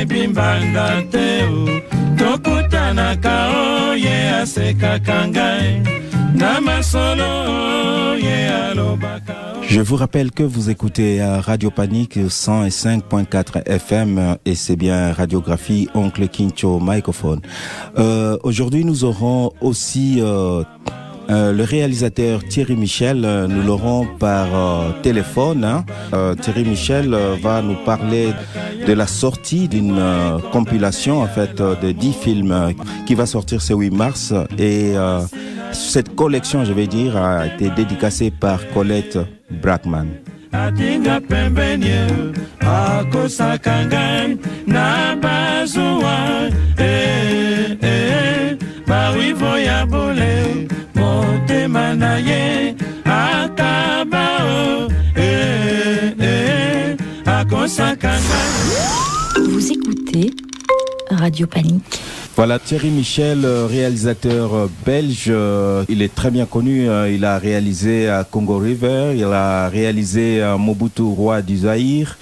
ebimbanda te tokutanaka oye asekaka ngai na masolo oye alobaka. Je vous rappelle que vous écoutez Radio Panique 105.4 FM et c'est bien Radiographie Oncle Kincho microphone. Aujourd'hui, nous aurons aussi le réalisateur Thierry Michel. Nous l'aurons par téléphone. Thierry Michel va nous parler de la sortie d'une compilation en fait de 10 films qui va sortir ce 8 mars et cette collection, je vais dire, a été dédicacée par Colette Brackman. Atinga pembenye akosakanga na bazua barivo ya bole motema na ye akabao akosakanga. Vous écoutez Radio Panique. Voilà, Thierry Michel, réalisateur belge, il est très bien connu, il a réalisé Congo River, il a réalisé Mobutu, roi du Zaïre.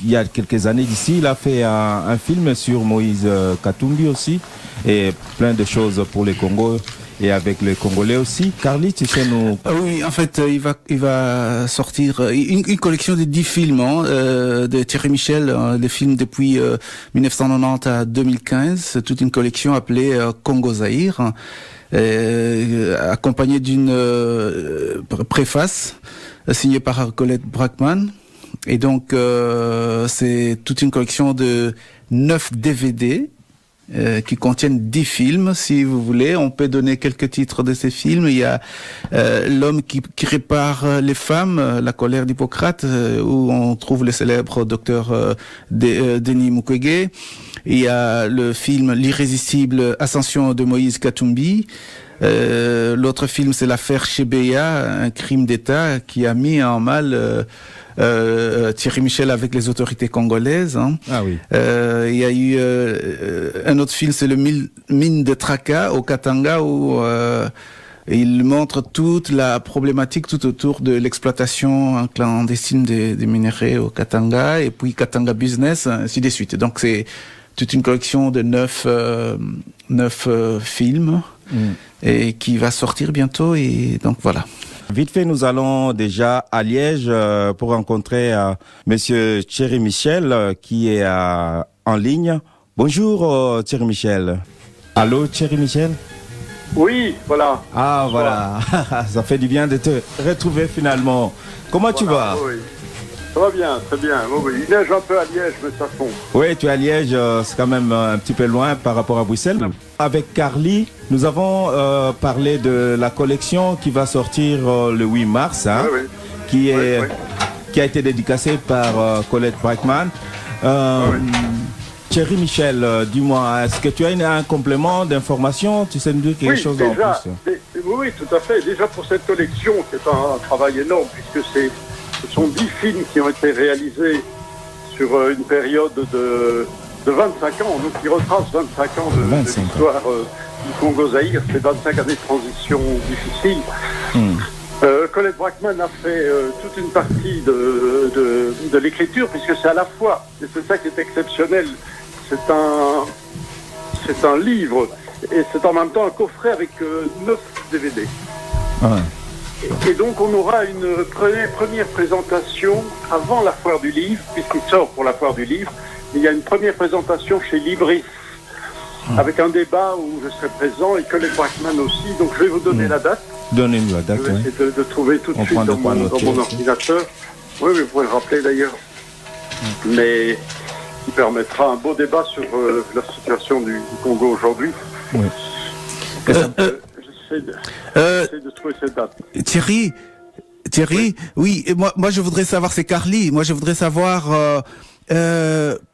Il y a quelques années d'ici, il a fait un film sur Moïse Katumbi aussi, et plein de choses pour les Congos et avec les Congolais aussi. Carly, tu sais nous... Oui, en fait, il va sortir une collection de 10 films de Thierry Michel, des films depuis 1990 à 2015. C'est toute une collection appelée Congo Zaïre, accompagnée d'une préface signée par Colette Brackman. Et donc, c'est toute une collection de 9 DVD qui contiennent 10 films, si vous voulez. On peut donner quelques titres de ces films. Il y a L'homme qui répare les femmes, La colère d'Hippocrate, où on trouve le célèbre docteur Denis Mukwege. Il y a le film L'irrésistible Ascension de Moïse Katumbi. L'autre film, c'est l'affaire Chebeya, un crime d'État qui a mis en mal Thierry Michel avec les autorités congolaises. Ah oui. Il y a eu un autre film, c'est le mine de Traka au Katanga, où il montre toute la problématique tout autour de l'exploitation clandestine des minerais au Katanga, et puis Katanga Business, ainsi de suite. Donc c'est toute une collection de 9 films et qui va sortir bientôt, et donc voilà. Vite fait, nous allons déjà à Liège pour rencontrer Monsieur Thierry Michel qui est en ligne. Bonjour Thierry Michel. Allô Thierry Michel? Oui, voilà. Ah voilà, ça fait du bien de te retrouver finalement. Comment tu vas? Oui. Ça va bien, très bien. Oui. Il neige un peu à Liège, mais ça fond. Oui, tu es à Liège, c'est quand même un petit peu loin par rapport à Bruxelles. Avec Carly, nous avons parlé de la collection qui va sortir le 8 mars, Oui. qui a été dédicacée par Colette Brackman. Thierry Michel, dis-moi, est-ce que tu as un complément d'information? Tu sais nous dire quelque chose en plus? Oui, tout à fait. Déjà pour cette collection, qui est un travail énorme, puisque ce sont 10 films qui ont été réalisés sur une période de 25 ans, donc qui retrace 25 ans de l'histoire du Congo-Zaïre. C'est 25 années de transition difficile. Colette Brackman a fait toute une partie de l'écriture, puisque c'est à la fois, et c'est ça qui est exceptionnel, c'est un livre, et c'est en même temps un coffret avec 9 DVD. Et donc on aura une première présentation avant la foire du livre, puisqu'il sort pour la foire du livre. Il y a une première présentation chez Libris, avec un débat où je serai présent, et Colette Brackman aussi. Donc je vais vous donner la date. Donnez-nous la date. Je vais essayer de trouver tout de suite dans mon ordinateur. Oui, vous pouvez le rappeler d'ailleurs. Mais qui permettra un beau débat sur la situation du Congo aujourd'hui. Oui. J'essaie de trouver cette date. Thierry, oui, et moi je voudrais savoir, c'est Carly, moi je voudrais savoir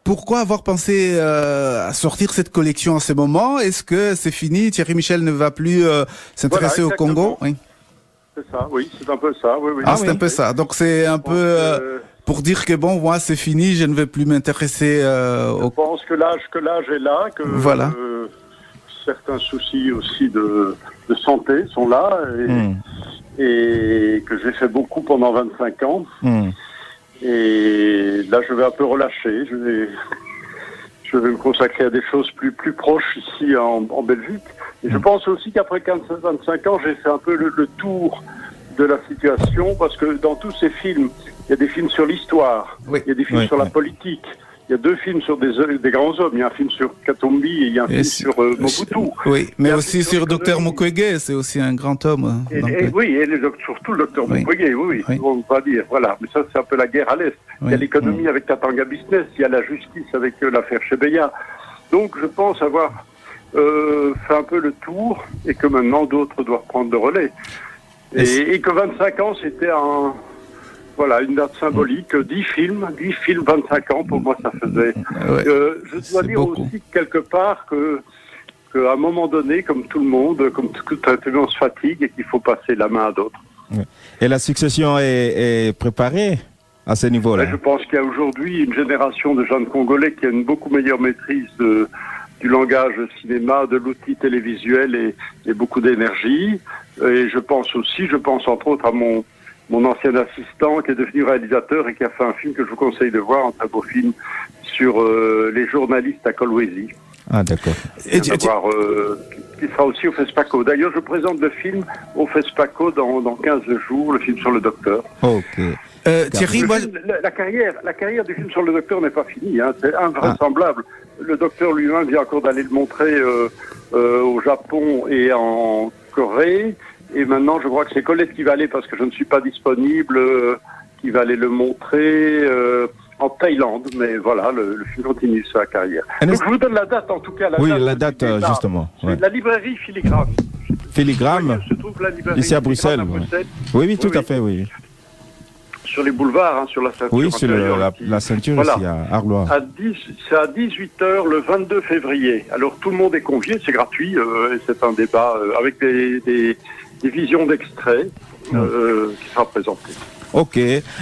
pourquoi avoir pensé à sortir cette collection en ce moment. Est-ce que c'est fini, Thierry Michel ne va plus s'intéresser au Congo? Oui. C'est ça, oui, c'est un peu ça. Oui. C'est un peu ça, donc c'est un peu pour dire que bon, moi c'est fini, je ne vais plus m'intéresser Je pense que l'âge est là, que voilà. Certains soucis aussi de santé sont là, et que j'ai fait beaucoup pendant 25 ans. Et là, je vais un peu relâcher. je vais me consacrer à des choses plus proches ici en Belgique. Et je pense aussi qu'après 25 ans, j'ai fait un peu le tour de la situation, parce que dans tous ces films, il y a des films sur l'histoire, il y a des films sur la politique, il y a 2 films sur des grands hommes, il y a un film sur Katumbi et il y a un film sur Mobutu. Oui, mais aussi sur Dr Mukwege, c'est aussi un grand homme. Oui, et surtout le Dr Mukwege, oui, on va dire, voilà. Mais ça, c'est un peu la guerre à l'Est. Il y a l'économie avec Katanga Business, il y a la justice avec l'affaire Chebeya. Donc, je pense avoir fait un peu le tour et que maintenant, d'autres doivent prendre le relais. Et que 25 ans, c'était une date symbolique. 10 films, 25 ans, pour moi, ça faisait. Je dois dire beaucoup. Aussi, quelque part, qu'à un moment donné, comme tout le monde, comme tout le monde se fatigue et qu'il faut passer la main à d'autres. Et la succession est préparée à ce niveau-là? Je pense qu'il y a aujourd'hui une génération de jeunes Congolais qui a une beaucoup meilleure maîtrise du langage cinéma, de l'outil télévisuel et beaucoup d'énergie. Et je pense entre autres à mon ancien assistant qui est devenu réalisateur et qui a fait un film que je vous conseille de voir, un très beau film sur les journalistes à Kolwezi. Ah, d'accord. Qui sera aussi au FESPACO. D'ailleurs, je présente le film au FESPACO dans 15 jours, le film sur le docteur. Ok. Thierry, la carrière du film sur le docteur n'est pas finie, hein, c'est invraisemblable. Le docteur lui-même vient encore d'aller le montrer au Japon et en Corée. Et maintenant, je crois que c'est Colette qui va aller, parce que je ne suis pas disponible, qui va aller le montrer en Thaïlande. Mais voilà, le film continue sa carrière. Donc je vous donne la date, en tout cas. La date justement. C'est la librairie Filigrane. Filigrane, ici à Bruxelles. Oui, tout à fait, oui. Sur les boulevards, sur la ceinture. Oui, sur la ceinture ici à Arlois. C'est à 18h le 22 février. Alors tout le monde est convié, c'est gratuit, et c'est un débat avec des visions d'extraits qui sera présenté. Ok,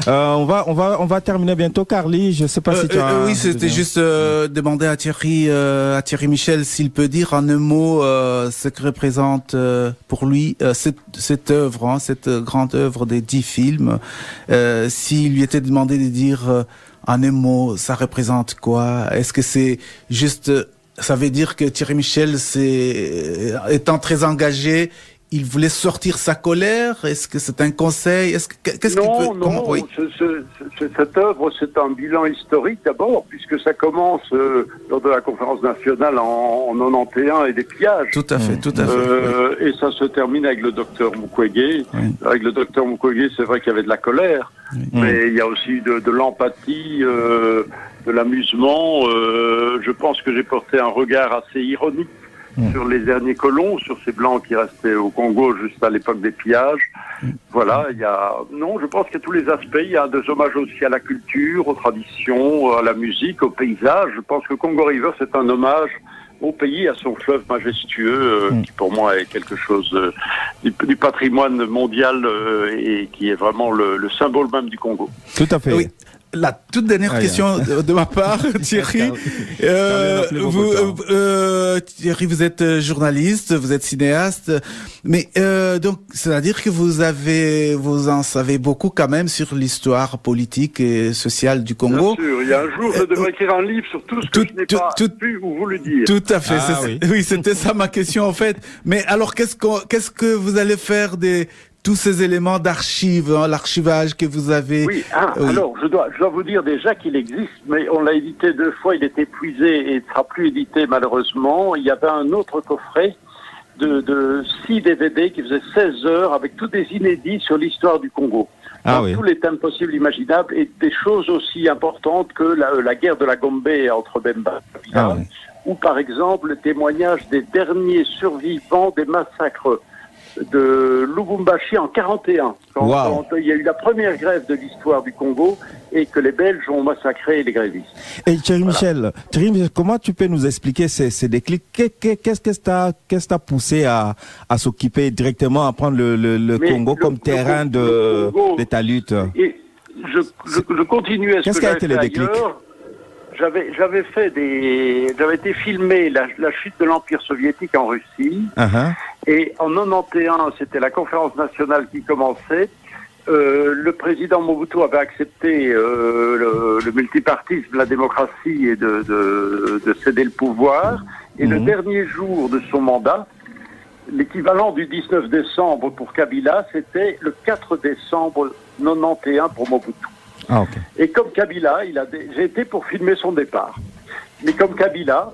on va terminer bientôt. Carly, je sais pas si tu as... Oui, c'était juste demander à Thierry Michel s'il peut dire en un mot ce que représente pour lui cette œuvre, cette grande œuvre des 10 films. S'il lui était demandé de dire en un mot, ça représente quoi? Est-ce que c'est juste... Ça veut dire que Thierry Michel, étant très engagé, il voulait sortir sa colère? Est-ce que c'est un conseil? Qu'est-ce Non. Cette œuvre, c'est un bilan historique d'abord, puisque ça commence lors de la conférence nationale en 91 et des pillages. Tout à fait. Et ça se termine avec le docteur Mukwege. Oui. Avec le docteur Mukwege, c'est vrai qu'il y avait de la colère, mais il y a aussi de l'empathie, de l'amusement. Je pense que j'ai porté un regard assez ironique sur les derniers colons, sur ces blancs qui restaient au Congo juste à l'époque des pillages. Voilà, je pense qu'il y a tous les aspects. Il y a des hommages aussi à la culture, aux traditions, à la musique, au paysage. Je pense que Congo River, c'est un hommage au pays, à son fleuve majestueux, qui pour moi est quelque chose du patrimoine mondial et qui est vraiment le symbole même du Congo. Tout à fait. Oui. La toute dernière question de ma part, Thierry. Thierry, vous êtes journaliste, vous êtes cinéaste, mais donc c'est-à-dire que vous en savez beaucoup quand même sur l'histoire politique et sociale du Congo. Bien sûr, il y a un jour, je devrais écrire un livre sur tout ce que je n'ai pas pu ou voulu dire. Tout à fait. Oui, c'était ça ma question en fait. Mais alors, qu'est-ce que vous allez faire tous ces éléments d'archives, l'archivage que vous avez... Oui, alors je dois vous dire déjà qu'il existe, mais on l'a édité 2 fois, il est épuisé et ne sera plus édité malheureusement. Il y avait un autre coffret de 6 DVD qui faisait 16 heures avec tous des inédits sur l'histoire du Congo. Tous les thèmes possibles, imaginables, et des choses aussi importantes que la guerre de la Gombe entre Bemba et Kabila, ou par exemple le témoignage des derniers survivants des massacres de Lubumbashi en 41, quand il y a eu la première grève de l'histoire du Congo et que les Belges ont massacré les grévistes. Et Thierry Michel, comment tu peux nous expliquer ces déclics? Qu'est-ce qui t'a poussé à s'occuper directement, à prendre le Congo comme terrain de ta lutte? Et je continuais ce que j'avais fait ailleurs. J'avais été filmé la chute de l'Empire soviétique en Russie. Et en 91, c'était la conférence nationale qui commençait. le président Mobutu avait accepté le multipartisme, la démocratie et de céder le pouvoir. Et le dernier jour de son mandat, l'équivalent du 19 décembre pour Kabila, c'était le 4 décembre 91 pour Mobutu. Ah, ok. Et comme Kabila, j'ai été pour filmer son départ. Mais comme Kabila,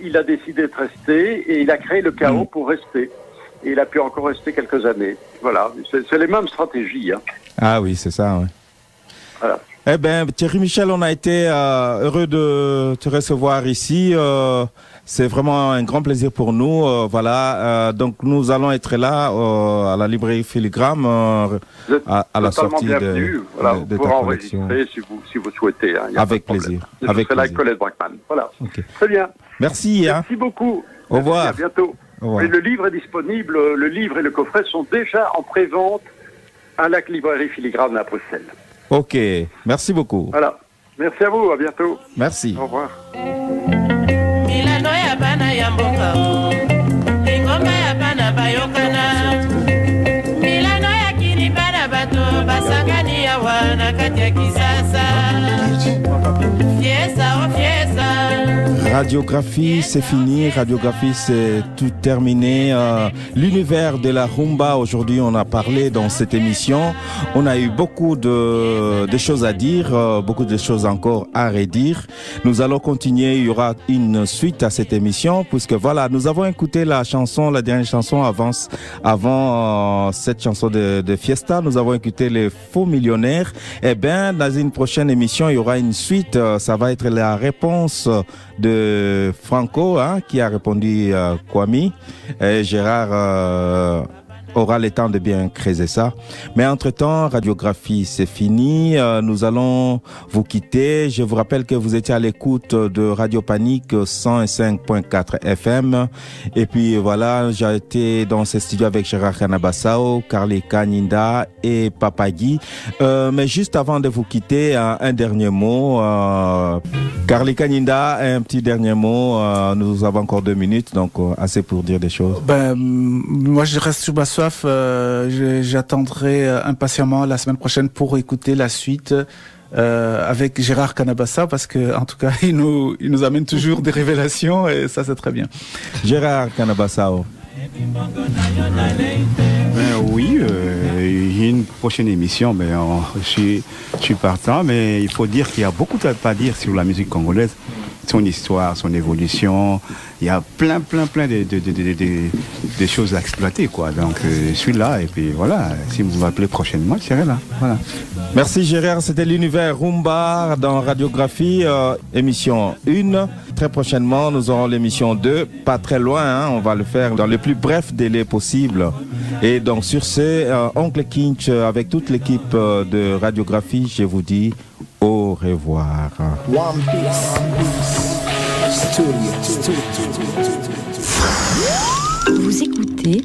il a décidé de rester et il a créé le chaos pour rester. Et il a pu encore rester quelques années. Voilà, c'est les mêmes stratégies. Hein. Ah oui, c'est ça, oui. Voilà. Eh bien, Thierry Michel, on a été heureux de te recevoir ici. C'est vraiment un grand plaisir pour nous. Donc, nous allons être là à la librairie Filigrane à la sortie de vous pourrez enregistrer si vous souhaitez. Hein, avec plaisir. Avec plaisir. Là avec Colette Brackman. Voilà. Okay. Très bien. Merci. Merci beaucoup. Au revoir. À bientôt. Et le livre est disponible. Le livre et le coffret sont déjà en pré-vente à la librairie Filigrane à Bruxelles. Ok. Merci beaucoup. Voilà. Merci à vous. À bientôt. Merci. Au revoir. Milano ya bana ya mboka Lingomba ya bana bayokana Milano ya kiribana bato Basangani ya wana kati ya kisasa Fiesa o fiesa Radiographie, c'est fini. Radiographie, c'est tout terminé. L'univers de la rumba, aujourd'hui, on a parlé dans cette émission. On a eu beaucoup de choses à dire, beaucoup de choses encore à redire. Nous allons continuer. Il y aura une suite à cette émission, puisque voilà, nous avons écouté la dernière chanson avant cette chanson de Fiesta. Nous avons écouté les Faux Millionnaires. Eh bien, dans une prochaine émission, il y aura une suite. Ça va être la réponse de Franco, qui a répondu Kwame. Et Gérard aura le temps de bien creuser ça. Mais entre-temps, Radiographie, c'est fini. Nous allons vous quitter. Je vous rappelle que vous étiez à l'écoute de Radio Panique 105.4 FM. Et puis voilà, j'ai été dans ce studio avec Gérard Kanabassao, Carly Kaninda et Papagui. Mais juste avant de vous quitter, un dernier mot. Carly Kaninda, un petit dernier mot. Nous avons encore 2 minutes, donc assez pour dire des choses. Moi, je reste sur ma soif. J'attendrai impatiemment la semaine prochaine pour écouter la suite avec Gérard Kanabassa, parce que en tout cas il nous amène toujours des révélations et ça c'est très bien. Gérard Kanabassa. Oui, il y a une prochaine émission, mais je suis partant, mais il faut dire qu'il y a beaucoup à dire sur la musique congolaise, son histoire, son évolution. Il y a plein de choses à exploiter, quoi. Donc je suis là et puis voilà, si vous m'appelez prochainement, je serai là. Voilà. Merci Gérard, c'était l'univers Rumba dans Radiographie, émission 1. Très prochainement, nous aurons l'émission 2, pas très loin, on va le faire dans le plus bref délai possible. Et donc sur ce, Oncle Kinch avec toute l'équipe de Radiographie, je vous dis au revoir. One Piece. Studio. Vous écoutez